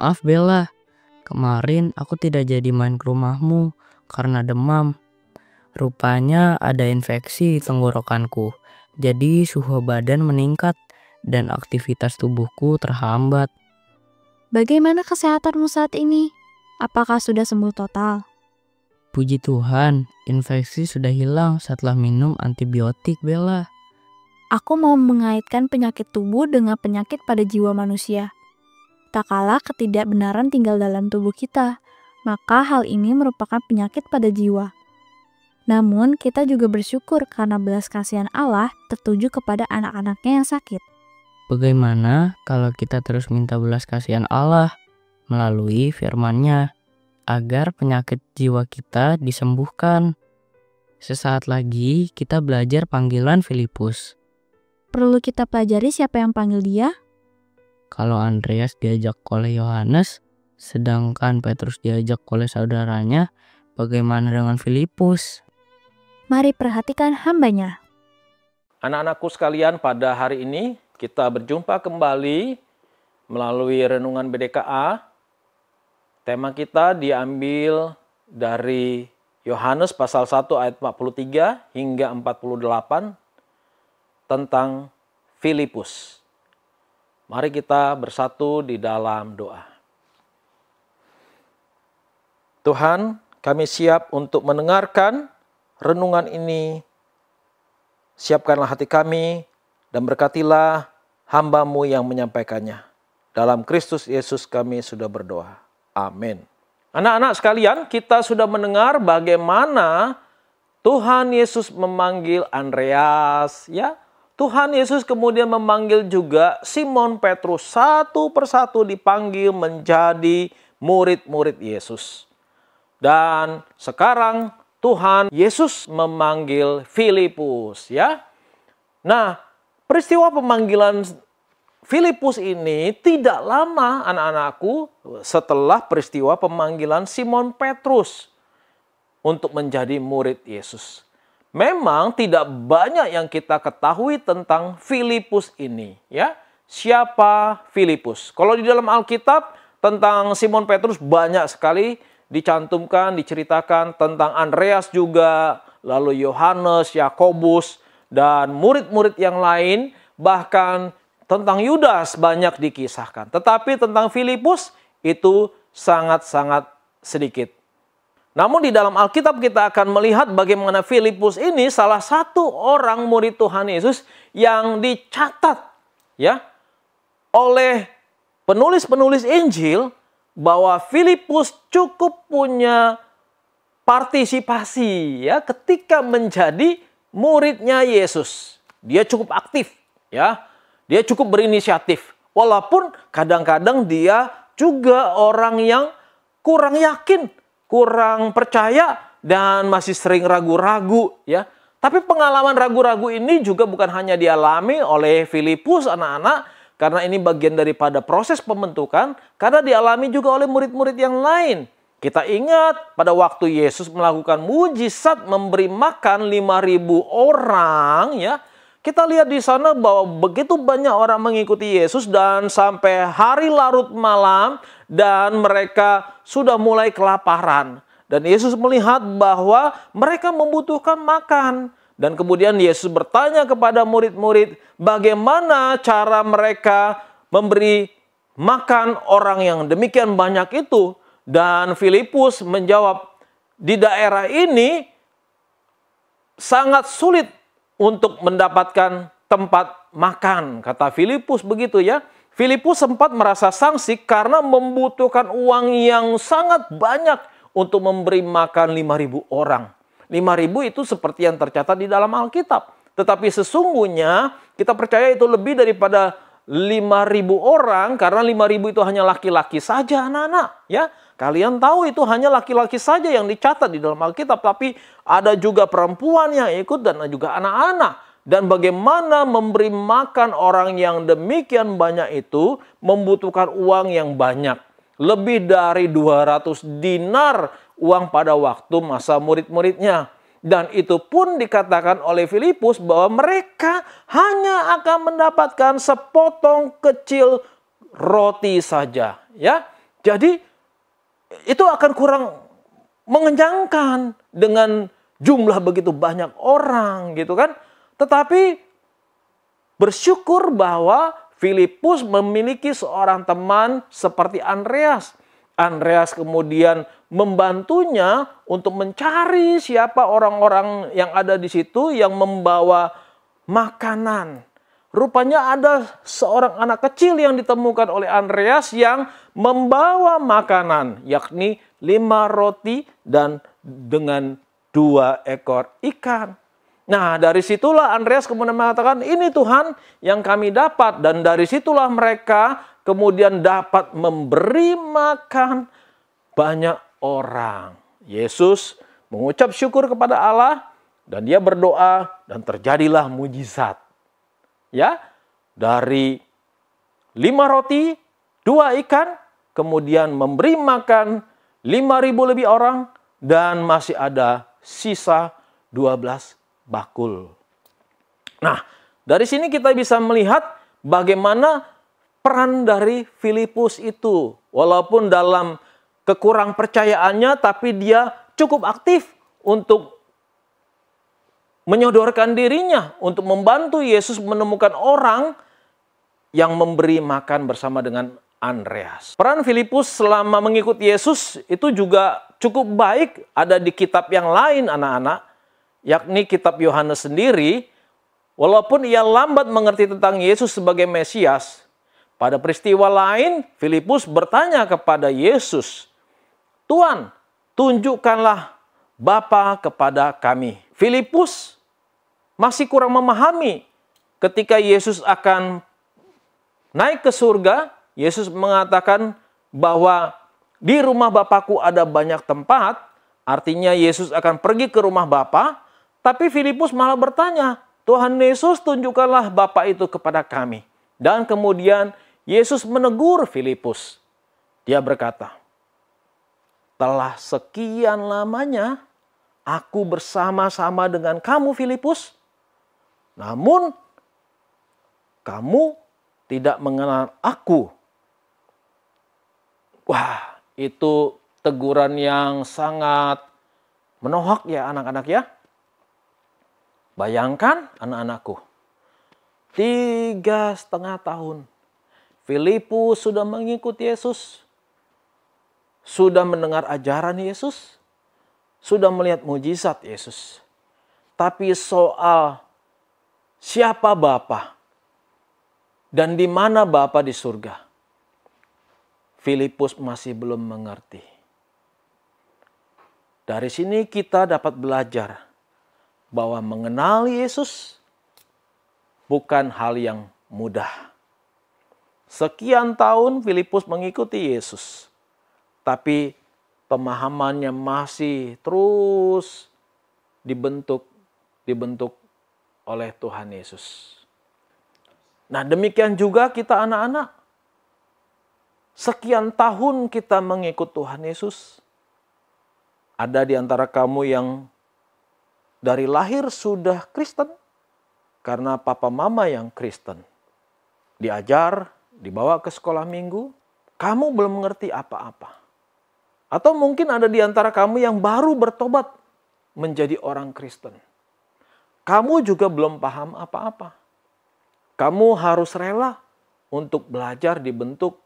Maaf Bella, kemarin aku tidak jadi main ke rumahmu karena demam. Rupanya ada infeksi di tenggorokanku, jadi suhu badan meningkat dan aktivitas tubuhku terhambat. Bagaimana kesehatanmu saat ini? Apakah sudah sembuh total? Puji Tuhan, infeksi sudah hilang setelah minum antibiotik Bella. Aku mau mengaitkan penyakit tubuh dengan penyakit pada jiwa manusia. Tak kala ketidakbenaran tinggal dalam tubuh kita, maka hal ini merupakan penyakit pada jiwa. Namun, kita juga bersyukur karena belas kasihan Allah tertuju kepada anak-anaknya yang sakit. Bagaimana kalau kita terus minta belas kasihan Allah melalui firman-Nya agar penyakit jiwa kita disembuhkan? Sesaat lagi kita belajar panggilan Filipus. Perlu kita pelajari siapa yang panggil dia? Kalau Andreas diajak oleh Yohanes, sedangkan Petrus diajak oleh saudaranya, bagaimana dengan Filipus? Mari perhatikan hambanya. Anak-anakku sekalian, pada hari ini kita berjumpa kembali melalui Renungan BDKA. Tema kita diambil dari Yohanes pasal 1 ayat 43 hingga 48 tentang Filipus. Mari kita bersatu di dalam doa. Tuhan, kami siap untuk mendengarkan renungan ini. Siapkanlah hati kami dan berkatilah hamba-Mu yang menyampaikannya. Dalam Kristus Yesus kami sudah berdoa. Amin. Anak-anak sekalian, kita sudah mendengar bagaimana Tuhan Yesus memanggil Andreas, ya. Tuhan Yesus kemudian memanggil juga Simon Petrus, satu persatu dipanggil menjadi murid-murid Yesus. Dan sekarang Tuhan Yesus memanggil Filipus, ya. Nah, peristiwa pemanggilan Filipus ini tidak lama anak-anakku setelah peristiwa pemanggilan Simon Petrus untuk menjadi murid Yesus. Memang tidak banyak yang kita ketahui tentang Filipus ini, ya. Siapa Filipus? Kalau di dalam Alkitab tentang Simon Petrus banyak sekali dicantumkan, diceritakan tentang Andreas juga, lalu Yohanes, Yakobus, dan murid-murid yang lain, bahkan tentang Yudas banyak dikisahkan. Tetapi tentang Filipus itu sangat-sangat sedikit. Namun di dalam Alkitab kita akan melihat bagaimana Filipus ini salah satu orang murid Tuhan Yesus yang dicatat, ya, oleh penulis-penulis Injil bahwa Filipus cukup punya partisipasi, ya, ketika menjadi muridnya Yesus. Dia cukup aktif, ya. Dia cukup berinisiatif. Walaupun kadang-kadang dia juga orang yang kurang yakin, kurang percaya, dan masih sering ragu-ragu, ya. Tapi pengalaman ragu-ragu ini juga bukan hanya dialami oleh Filipus anak-anak, karena ini bagian daripada proses pembentukan, karena dialami juga oleh murid-murid yang lain. Kita ingat pada waktu Yesus melakukan mujizat memberi makan 5.000 orang, ya. Kita lihat di sana bahwa begitu banyak orang mengikuti Yesus dan sampai hari larut malam dan mereka sudah mulai kelaparan. Dan Yesus melihat bahwa mereka membutuhkan makan. Dan kemudian Yesus bertanya kepada murid-murid bagaimana cara mereka memberi makan orang yang demikian banyak itu. Dan Filipus menjawab, di daerah ini sangat sulit untuk mendapatkan tempat makan. Kata Filipus begitu, ya. Filipus sempat merasa sangsi karena membutuhkan uang yang sangat banyak untuk memberi makan 5.000 orang. 5.000 itu seperti yang tercatat di dalam Alkitab. Tetapi sesungguhnya kita percaya itu lebih daripada 5.000 orang, karena 5.000 itu hanya laki-laki saja, anak-anak, ya. Kalian tahu itu hanya laki-laki saja yang dicatat di dalam Alkitab, tapi ada juga perempuan yang ikut dan juga anak-anak. Dan bagaimana memberi makan orang yang demikian banyak itu membutuhkan uang yang banyak. Lebih dari 200 dinar uang pada waktu masa murid-muridnya. Dan itu pun dikatakan oleh Filipus bahwa mereka hanya akan mendapatkan sepotong kecil roti saja, ya. Jadi itu akan kurang mengenyangkan dengan jumlah begitu banyak orang gitu kan. Tetapi bersyukur bahwa Filipus memiliki seorang teman seperti Andreas. Andreas kemudian membantunya untuk mencari siapa orang-orang yang ada di situ yang membawa makanan. Rupanya ada seorang anak kecil yang ditemukan oleh Andreas yang membawa makanan, yakni 5 roti dan dengan 2 ekor ikan. Nah, dari situlah Andreas kemudian mengatakan, ini Tuhan yang kami dapat. Dan dari situlah mereka kemudian dapat memberi makan banyak orang. Yesus mengucap syukur kepada Allah dan dia berdoa dan terjadilah mujizat. Ya, dari 5 roti, 2 ikan, kemudian memberi makan 5.000 lebih orang dan masih ada sisa 12 bakul. Nah, dari sini kita bisa melihat bagaimana peran dari Filipus itu. Walaupun dalam kekurang percayaannya, tapi dia cukup aktif untuk menyodorkan dirinya untuk membantu Yesus menemukan orang yang memberi makan bersama dengan Andreas. Peran Filipus selama mengikuti Yesus itu juga cukup baik, ada di kitab yang lain anak-anak, yakni kitab Yohanes sendiri. Walaupun ia lambat mengerti tentang Yesus sebagai Mesias, pada peristiwa lain Filipus bertanya kepada Yesus, "Tuhan, tunjukkanlah Bapa kepada kami." Filipus masih kurang memahami ketika Yesus akan naik ke surga. Yesus mengatakan bahwa di rumah Bapakku ada banyak tempat. Artinya Yesus akan pergi ke rumah Bapa. Tapi Filipus malah bertanya, "Tuhan Yesus, tunjukkanlah Bapa itu kepada kami." Dan kemudian Yesus menegur Filipus. Dia berkata, "Telah sekian lamanya aku bersama-sama dengan kamu, Filipus. Namun kamu tidak mengenal aku." Wah, itu teguran yang sangat menohok ya anak-anak ya. Bayangkan anak-anakku, 3,5 tahun Filipus sudah mengikuti Yesus, sudah mendengar ajaran Yesus, sudah melihat mujizat Yesus. Tapi soal siapa Bapa dan di mana Bapa di surga, Filipus masih belum mengerti. Dari sini kita dapat belajar bahwa mengenal Yesus bukan hal yang mudah. Sekian tahun Filipus mengikuti Yesus, tapi pemahamannya masih terus dibentuk oleh Tuhan Yesus. Nah, demikian juga kita anak-anak. Sekian tahun kita mengikut Tuhan Yesus. Ada di antara kamu yang dari lahir sudah Kristen karena papa mama yang Kristen. Diajar, dibawa ke sekolah minggu, kamu belum mengerti apa-apa. Atau mungkin ada di antara kamu yang baru bertobat menjadi orang Kristen. Kamu juga belum paham apa-apa. Kamu harus rela untuk belajar dibentuk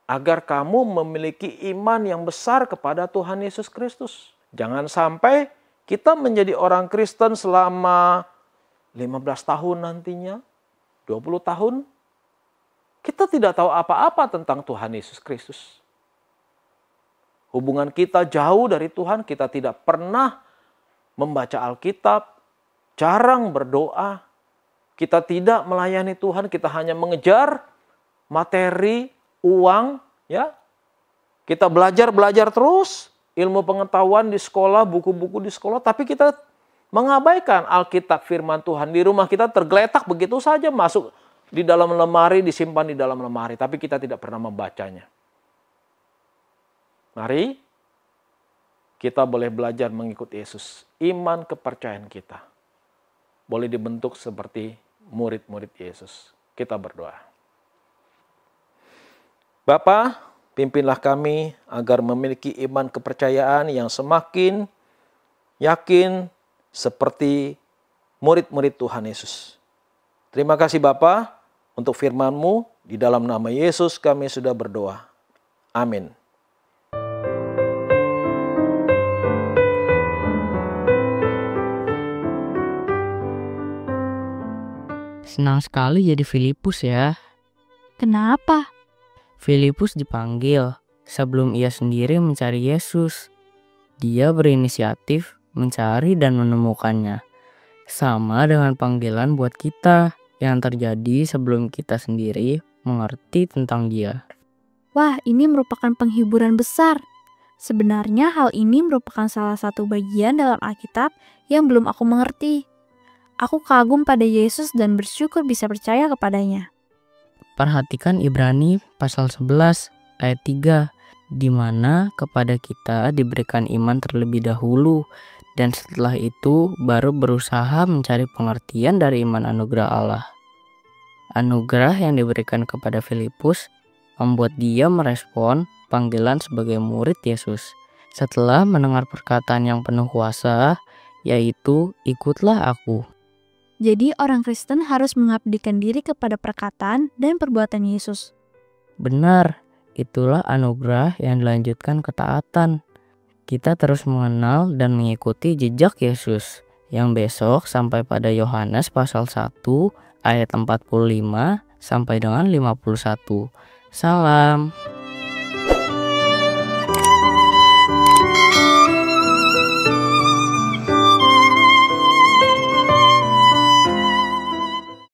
agar kamu memiliki iman yang besar kepada Tuhan Yesus Kristus. Jangan sampai kita menjadi orang Kristen selama 15 tahun nantinya, 20 tahun, kita tidak tahu apa-apa tentang Tuhan Yesus Kristus. Hubungan kita jauh dari Tuhan, kita tidak pernah membaca Alkitab, jarang berdoa, kita tidak melayani Tuhan, kita hanya mengejar materi, uang, ya. Kita belajar terus, ilmu pengetahuan di sekolah, buku-buku di sekolah, tapi kita mengabaikan Alkitab firman Tuhan. Di rumah kita tergeletak begitu saja, masuk di dalam lemari, disimpan di dalam lemari, tapi kita tidak pernah membacanya. Mari kita boleh belajar mengikuti Yesus. Iman kepercayaan kita boleh dibentuk seperti murid-murid Yesus. Kita berdoa. Bapa, pimpinlah kami agar memiliki iman kepercayaan yang semakin yakin seperti murid-murid Tuhan Yesus. Terima kasih Bapa untuk firman-Mu. Di dalam nama Yesus kami sudah berdoa. Amin. Senang sekali jadi Filipus ya. Kenapa? Filipus dipanggil sebelum ia sendiri mencari Yesus. Dia berinisiatif mencari dan menemukannya. Sama dengan panggilan buat kita yang terjadi sebelum kita sendiri mengerti tentang Dia. Wah, ini merupakan penghiburan besar. Sebenarnya hal ini merupakan salah satu bagian dalam Alkitab yang belum aku mengerti. Aku kagum pada Yesus dan bersyukur bisa percaya kepadanya. Perhatikan Ibrani pasal 11 ayat 3, di mana kepada kita diberikan iman terlebih dahulu, dan setelah itu baru berusaha mencari pengertian dari iman anugerah Allah. Anugerah yang diberikan kepada Filipus membuat dia merespon panggilan sebagai murid Yesus. Setelah mendengar perkataan yang penuh kuasa, yaitu ikutlah aku. Jadi orang Kristen harus mengabdikan diri kepada perkataan dan perbuatan Yesus. Benar, itulah anugerah yang dilanjutkan ketaatan. Kita terus mengenal dan mengikuti jejak Yesus, yang besok sampai pada Yohanes pasal 1 ayat 45 sampai dengan 51. Salam.